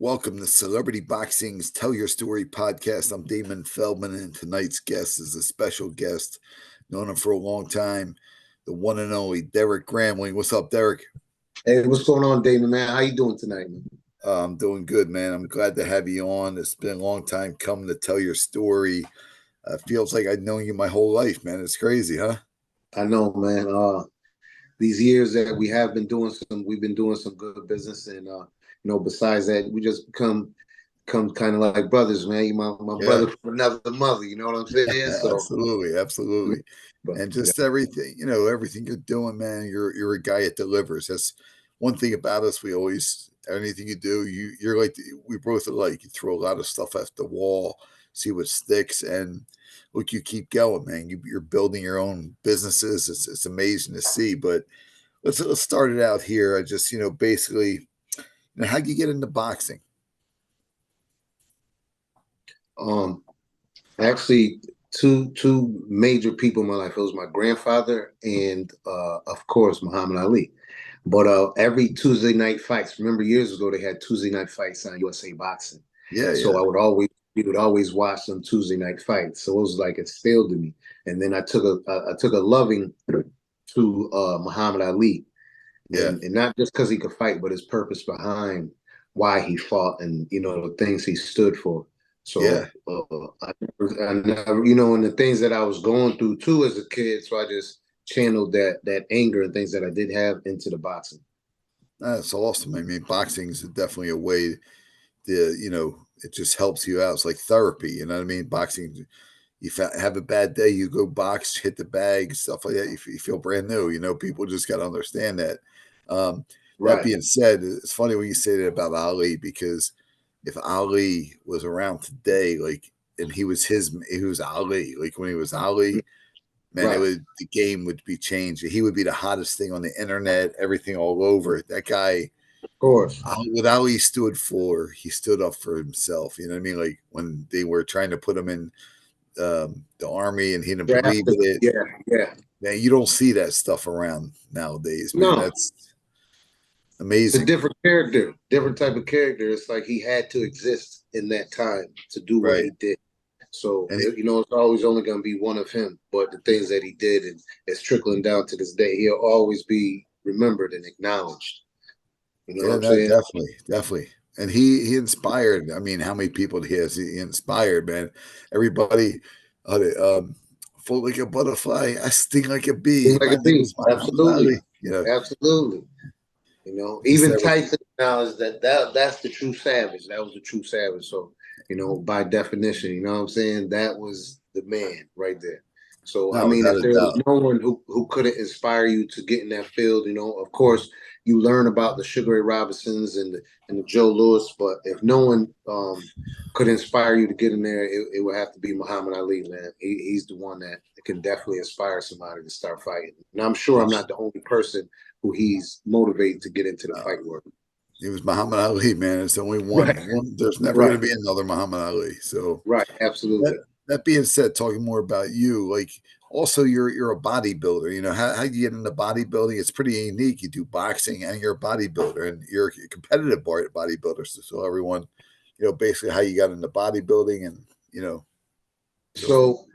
Welcome to Celebrity Boxing's Tell Your Story podcast. I'm Damon Feldman, and tonight's guest is a special guest. Known him for a long time, the one and only Derick Gramling. What's up, Derick? Hey, what's going on, Damon, man? How you doing tonight, man? I'm doing good, man. I'm glad to have you on. It's been a long time coming to tell your story. Feels like I've known you my whole life, man. It's crazy, huh? I know, man. These years that we've been doing some good business, and besides that, we just become kind of like brothers, man. You my Yeah, brother from another mother. You know what I'm saying? So, absolutely, absolutely. but And yeah, just everything, everything you're doing, man. You're a guy that delivers. That's one thing about us. We always anything you do, you're like we both are like you throw a lot of stuff at the wall, see what sticks, and look, you keep going, man. You're building your own businesses. It's amazing to see. But let's start it out here. I just basically, how'd you get into boxing? um, actually, two major people in my life. It was my grandfather and, of course, Muhammad Ali. But every Tuesday night fights, remember years ago they had Tuesday night fights on USA Boxing. Yeah, So yeah, we would always watch some Tuesday night fights. So it was like it stayed to me. And then I took a loving to Muhammad Ali, yeah, and not just because he could fight, but his purpose behind why he fought and the things he stood for. yeah. So I never, and the things that I was going through too as a kid. So I just channeled that anger and things that I did have into the boxing. That's awesome. I mean, boxing is definitely a way to, it just helps you out. It's like therapy. You know what I mean? Boxing, have a bad day, you go box, hit the bag, stuff like that. You feel brand new. People just got to understand that. Um, that Right. being said, it's funny when you say that about Ali because if Ali was around today, like, and he was Ali, like when he was Ali, man, Right. the game would be changed. He would be the hottest thing on the internet, everything all over. That guy, Of course. what Ali stood for, he stood up for himself. You know what I mean? Like when they were trying to put him in the army and he didn't believe Drafted. in it. Yeah. Yeah. Man, you don't see that stuff around nowadays, man. No. That's It's a amazing. different character, different type of character. It's like he had to exist in that time to do what Right. he did. So, And it's always only going to be one of him. But the things that he did, and it's trickling down to this day, he'll always be remembered and acknowledged. You know what yeah, I'm no, saying? definitely, definitely. And he inspired. I mean, how many people he inspired, man? Everybody, float like a butterfly, I sting like a bee. Seems like My a name beast. is Muhammad Absolutely. Ali. Absolutely. Just Even everything. Tyson acknowledged that's the true savage. That was the true savage. So, by definition, you know what I'm saying? That was the man right there. So, I No, mean, without if a there was doubt. no one who couldn't inspire you to get in that field, of course, you learn about the Sugar Ray Robinsons and the Joe Lewis, but if no one could inspire you to get in there, it would have to be Muhammad Ali, man. He's the one that can definitely inspire somebody to start fighting. And I'm sure I'm not the only person who he's motivated to get into the Uh, fight world. It was Muhammad Ali, man. It's only one. Right, There's never going to right, be another Muhammad Ali. So right. that Absolutely. that being said, talking more about you, like also you're a bodybuilder. How you get into bodybuilding? It's pretty unique. You do boxing and you're a bodybuilder, and you're a competitive bodybuilder. So everyone, basically how you got into bodybuilding and so forth. So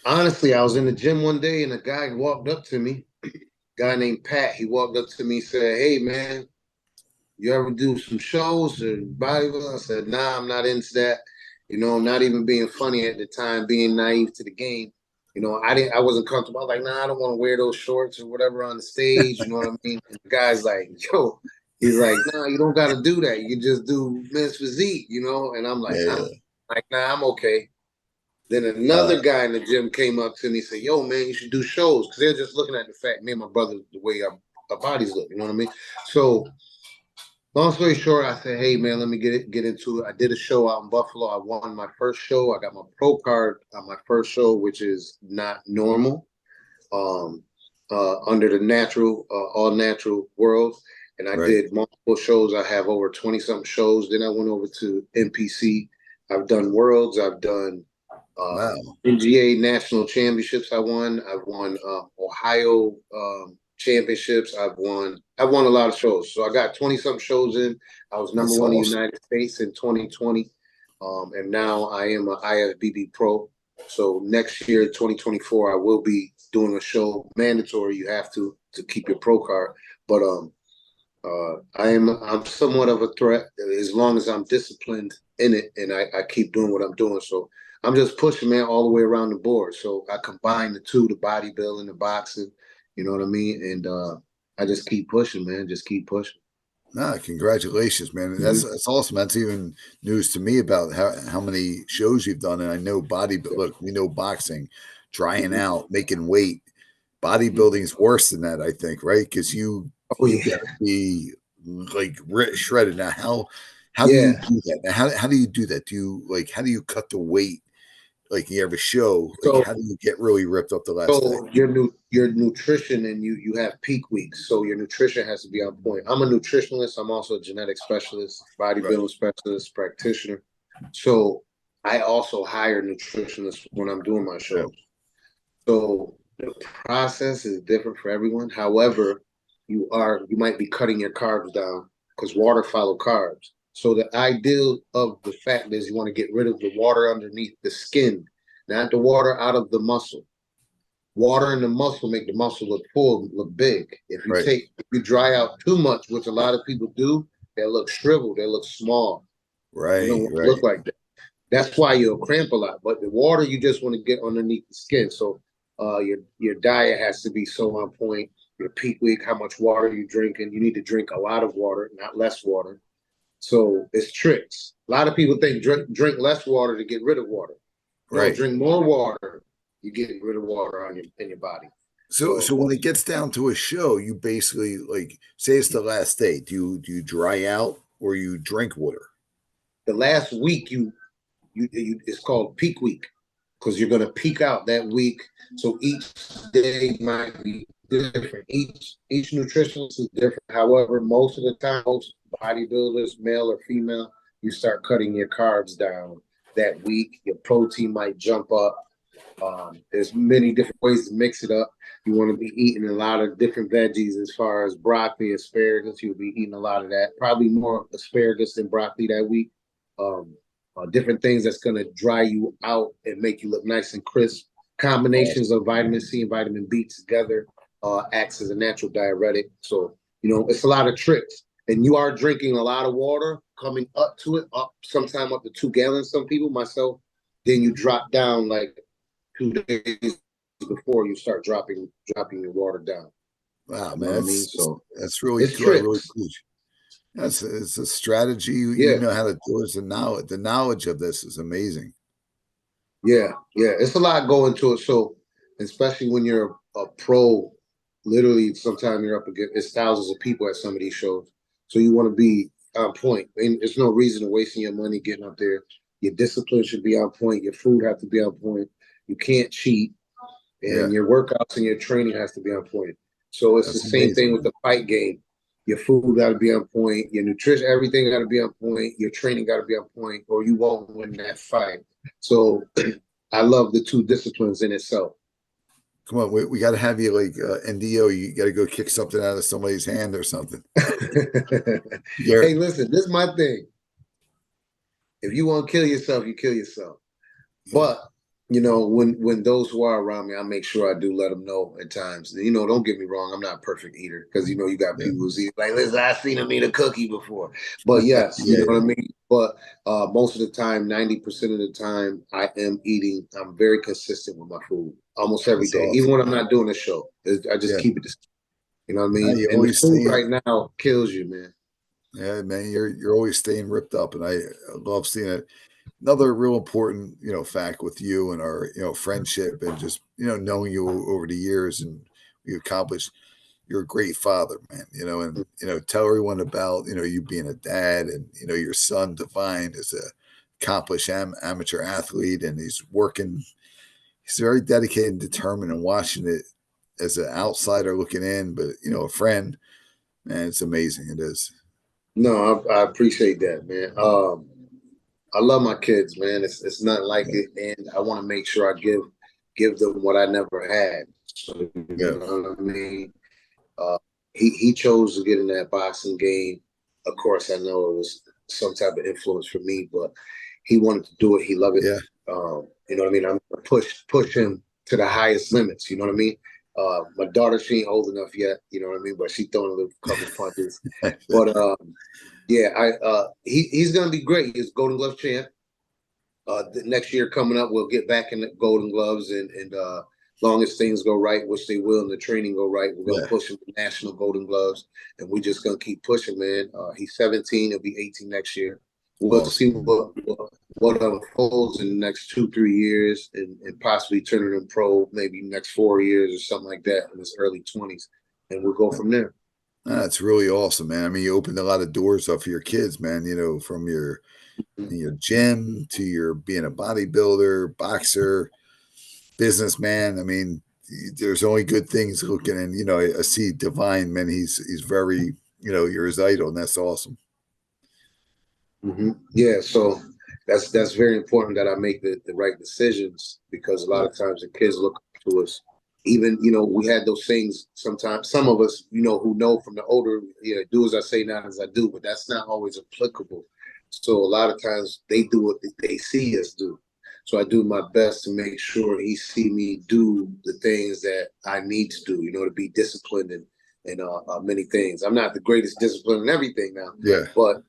honestly, I was in the gym one day and a guy walked up to me, guy named Pat. He walked up to me and said, "Hey man, you ever do some shows or bodybuilding?" I said, "Nah, I'm not into that. Not even being funny at the time, being naive to the game. I wasn't comfortable. I was like, nah, I don't want to wear those shorts or whatever on the stage. You know what I mean?" And the guy's like, "Yo," he's like, "Nah, you don't got to do that. You can just do men's physique, And I'm like, Yeah, "Nah." yeah. Like, "Nah, I'm okay." Then Uh, another guy in the gym came up to me and said, "Yo, man, you should do shows." Because they're just looking at the fact, me and my brother, the way our bodies look. You know what I mean? So, long story short, I said, "Hey, man, let me get into it." I did a show out in Buffalo. I won my first show. I got my pro card on my first show, which is not normal. Um, Under the all natural world. And I right. did multiple shows. I have over 20 something shows. Then I went over to NPC. I've done worlds. I've done Wow. NGA national championships. I've won Ohio. championships. I've won a lot of shows. So I got 20 something shows in. I was number That's one in the awesome. United States in 2020. And now I am an IFBB pro. So next year, 2024, I will be doing a show. Mandatory, you have to keep your pro card. But I'm somewhat of a threat as long as I'm disciplined in it and I keep doing what I'm doing. So I'm just pushing, man, all the way around the board. So I combine the two, the bodybuilding, the boxing, you know what I mean? And I just keep pushing, man. Just keep pushing. Nah, congratulations, man. Mm-hmm. That's awesome. That's even news to me about how many shows you've done. And I know but look, we know boxing, drying Mm-hmm. out, making weight. Mm-hmm. Bodybuilding is worse than that, I think, right? Because Oh you yeah. got to be like shredded. Now, how do you Yeah. do that? Now, how do you do that? Do you like how do you cut the weight? Like you have a show, like So how do you get really ripped up the last day? So your nutrition and you have peak weeks. So your nutrition has to be on point. I'm a nutritionist. I'm also a genetic specialist, Right. bodybuilding specialist, practitioner. So I also hire nutritionists when I'm doing my Yeah. shows. So the process is different for everyone. However, you might be cutting your carbs down because water follow carbs. So the ideal of the fact is you want to get rid of the water underneath the skin, not the water out of the muscle. Water in the muscle make the muscle look full, look big. Right. If you dry out too much, which a lot of people do, they look shriveled, they look small. You don't Right. want to Right. look like that. That's why you'll cramp a lot. But the water, you just want to get underneath the skin. So your diet has to be so on point. Your peak week, how much water you drinking. You need to drink a lot of water, not less water. So it's tricks. A lot of people think drink less water to get rid of water. No, Right. drink more water. You get rid of water in your body. So So when it gets down to a show, you basically like say it's the last day. Do you dry out or you drink water? the last week you it's called peak week because you're going to peak out that week. So each day might be different. Each nutritionist is different. However, most of the time, most bodybuilders, male or female, you start cutting your carbs down that week. Your protein might jump up. There's many different ways to mix it up. You want to be eating a lot of different veggies as far as broccoli, asparagus. You'll be eating a lot of that. Probably more asparagus than broccoli that week. Um, Different things that's going to dry you out and make you look nice and crisp. Combinations Awesome. of vitamin C and vitamin B together acts as a natural diuretic. So, it's a lot of tricks. And you are drinking a lot of water coming up to it, up sometime up to 2 gallons, some people, myself. Then you drop down like 2 days before you start dropping your water down. Wow, You know man, what I mean? So that's really it's cool. I really tricks. appreciate. That's it's a strategy. You Yeah, know how to do it. It's the knowledge. The knowledge of this is amazing. yeah. It's a lot going to it. So especially when you're a pro, literally sometimes you're up against it's thousands of people at some of these shows. So you want to be on point. And there's no reason to wasting your money getting up there. Your discipline should be on point. Your food have to be on point. You can't cheat. Yeah, And your workouts and your training has to be on point. So it's the that's same thing amazing, with man. the fight game. Your food got to be on point. Your nutrition, everything got to be on point. Your training got to be on point, or you won't win that fight. So I love the two disciplines in itself. Come on, we got to have you like NDO. You got to go kick something out of somebody's hand or something. Yeah, Hey, listen, this is my thing. If you want to kill yourself, you kill yourself. yeah, But when those who are around me, I make sure I do let them know at times. Don't get me wrong, I'm not a perfect eater because you got yeah, people who see like, listen, I've seen him eat a cookie before. But yes, you yeah, know what yeah. I mean. But most of the time, 90% of the time, I am eating. I'm very consistent with my food almost every That's day, even awesome. when I'm not doing a show. I just Yeah, keep it. You know what I now mean. you And the always food stay. right now kills you, man. Yeah, man, you're always staying ripped up, and I love seeing it. Another real important, fact with you and our, friendship and just, knowing you over the years and we accomplished. You're a great father, man. And tell everyone about, you being a dad and your son Divine is a accomplished amateur athlete and he's working. He's very dedicated and determined and watching it as an outsider looking in, but a friend, man, it's amazing. It is. No, I appreciate that, man. I love my kids, man. It's nothing like Yeah, it, and I want to make sure I give them what I never had. So, you yeah, know what I mean? Uh, he chose to get in that boxing game. Of course, I know it was some type of influence for me, but he wanted to do it. He loved it. Yeah. You know what I mean? I'm gonna push him to the highest limits. You know what I mean? My daughter, she ain't old enough yet. You know what I mean? But she throwing a little couple punches. But yeah, he's gonna be great. He's Golden Glove champ. The next year coming up, we'll get back in the Golden Gloves, and long as things go right, which they will, and the training go right, we're gonna Yeah. push him to national Golden Gloves, and we're just gonna keep pushing, man. He's 17; he'll be 18 next year. We'll see Awesome. what unfolds in the next 2-3 years, and possibly turning him pro maybe next 4 years or something like that in his early 20s, and we'll go from there. That's really awesome, man. I mean, you opened a lot of doors up for your kids, man, from your gym to your being a bodybuilder, boxer, businessman. I mean, there's only good things looking, and I see Divine, man. He's very, you're his idol, and that's awesome. Yeah, so that's very important that I make the right decisions, because a lot Yeah. of times the kids look up to us. Even we had those things sometimes. Some of us, who know from the older, do as I say, not as I do, but that's not always applicable. So a lot of times they do what they see us do. So I do my best to make sure he see me do the things that I need to do, to be disciplined and many things. I'm not the greatest discipline in everything now, Yeah. but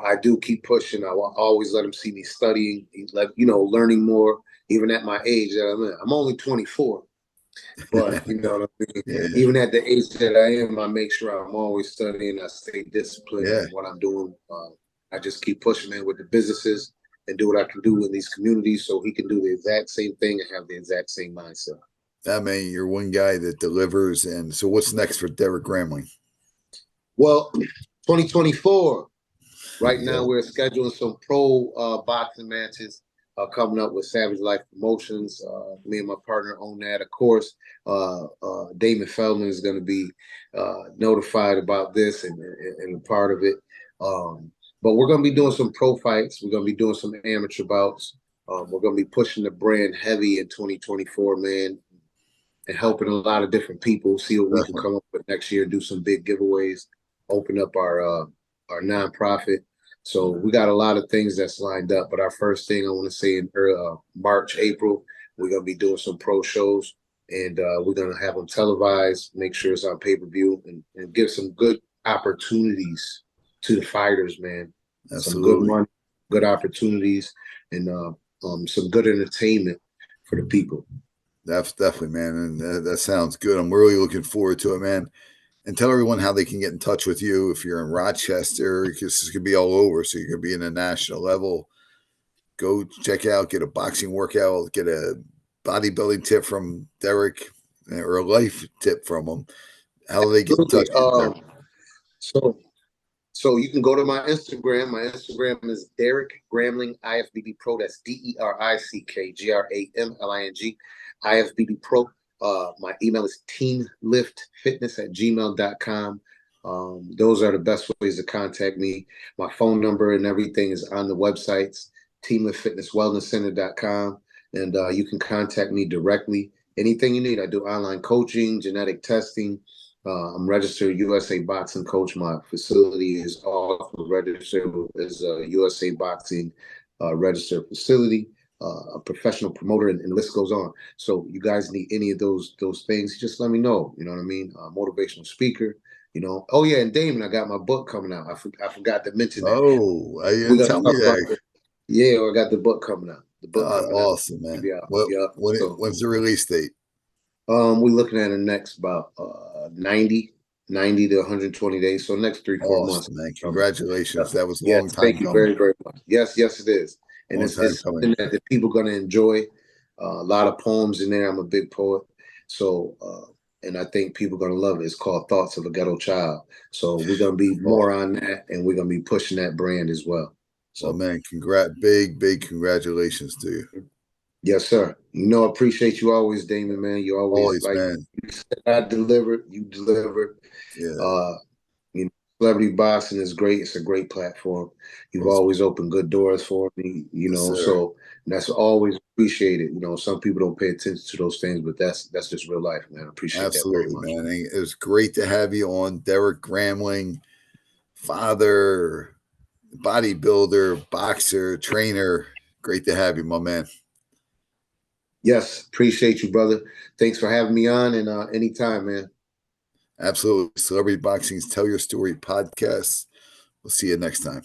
I do keep pushing. I will always let him see me studying, learning more, even at my age that I'm in. I'm only 24, but you know what I mean? Yeah. Even at the age that I am, I make sure I'm always studying. I stay disciplined Yeah. in what I'm doing. I just keep pushing, man, with the businesses and do what I can do in these communities so he can do the exact same thing and have the exact same mindset. I mean, you're one guy that delivers. And so, what's next for Derick Gramling? Well, 2024. Right Yeah. now, we're scheduling some pro boxing matches coming up with Savage Life Promotions. Me and my partner own that. Of course, Damon Feldman is going to be notified about this and a part of it. But we're going to be doing some pro fights. We're going to be doing some amateur bouts. We're going to be pushing the brand heavy in 2024, man, and helping a lot of different people. See what we can Definitely. come up with next year. Do some big giveaways. Open up our nonprofit. So we got a lot of things that's lined up. But our first thing I want to say in March, April, we're gonna be doing some pro shows, and we're gonna have them televised. Make sure it's on pay-per-view, and give some good opportunities to the fighters, man. Some good Absolutely. money, good opportunities, and some good entertainment for the people. That's definitely, man. And that sounds good. I'm really looking forward to it, man. And tell everyone how they can get in touch with you if you're in Rochester, because this could be all over. So you're going to be in a national level. Go check out, get a boxing workout, get a bodybuilding tip from Derick, or a life tip from him. How do they get in touch Absolutely. with you, Derick? So So you can go to my Instagram. My Instagram is Derick Gramling IFBB Pro. That's DerickGramling IFBB Pro. My email is teamliftfitness@gmail.com. Those are the best ways to contact me. My phone number and everything is on the websites, teamliftfitnesswellnesscenter.com. And you can contact me directly. Anything you need. I do online coaching, genetic testing. I'm registered USA Boxing Coach. My facility is also registered as a USA Boxing registered facility, a professional promoter, and the list goes on. So you guys need any of those things, just let me know. You know what I mean? Motivational speaker. Oh yeah, and Damon, I got my book coming out. I forgot to mention that. Oh, I We're didn't gonna tell me talk about that. it. Yeah, I got the book coming out. The book coming out. Awesome, man. Yeah, Well, yeah. So when's the release date? we're looking at the next about 90 to 120 days. So next 3-4 months. Awesome, man. Um, Congratulations. That was a long yes, time thank you coming. very, very much. Yes, yes, it is. And Long time it's coming. something that the people are going to enjoy. A lot of poems in there. I'm a big poet. So, and I think people are going to love it. It's called Thoughts of a Ghetto Child. So we're going to be more Awesome. on that, and we're going to be pushing that brand as well. Well, So, man, big congratulations to you. yes, sir. I appreciate you always, Damon, man. You always, Always, like man. you said, I delivered, you delivered. Yeah. Uh, Celebrity boxing is great. It's a great platform. You've Well, always opened good doors for me, yes, sir. so that's always appreciated. Some people don't pay attention to those things, but that's just real life, man. I appreciate that very Absolutely, much. man. And it was great to have you on. Derick Gramling, father, bodybuilder, boxer, trainer. Great to have you, my man. Yes, appreciate you, brother. Thanks for having me on, and anytime, man. Absolutely. Celebrity Boxing's Tell Your Story podcast. We'll see you next time.